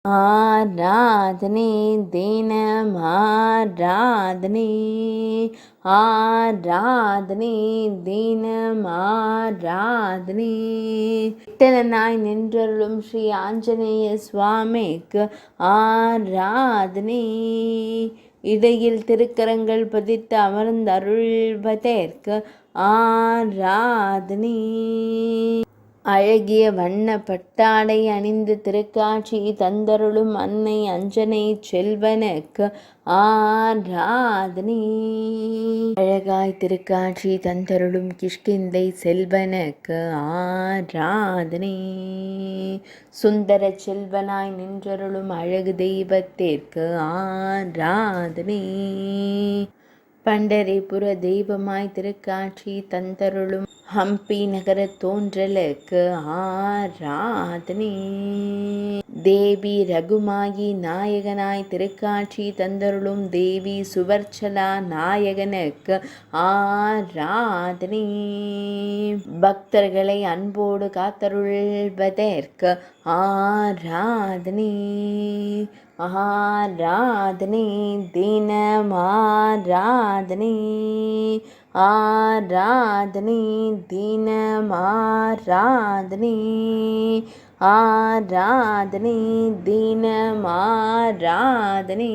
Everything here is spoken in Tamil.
ஆராதனை தினம் ஆராதனை ஆராதனை தினம் ஆராதனை விட்டலனாய் நின்றருளும் ஸ்ரீ ஆஞ்சநேய சுவாமிக்கு ஆராதனை இடையில் திருக்கரங்கள் பதித்து அமர்ந்தருள்வதற்கு ஆராதனை அழகிய வண்ண பட்டாடை அணிந்து திருக்காட்சி தந்தருளும் அன்னை அஞ்சனை செல்வனுக்கு ஆராதனை அழகாய் திருக்காட்சி தந்தருளும் கிஷ்கிந்தை செல்வனுக்கு ஆராதனை சுந்தர செல்வனாய் நின்றருளும் அழகு தெய்வத்திற்கு ஆராதனை பண்டரிபுர தெய்வமாய் திருக்காட்சி தந்தருளும் ஹம்பி நகர தோன்றலுக்கு ஆராதனை தேவி ரகுமாயி நாயகனாய் திருக்காட்சி தந்தருளும் தேவி சுவர்ச்சலா நாயகனுக்கு ஆராதனை பக்தர்களை அன்போடு காத்தருள்வதற்கு ஆராதனை ஆராதனை தினம் ஆராதனை ஆராதனை தினம் ஆராதனை ஆராதனை தினம் ஆராதனை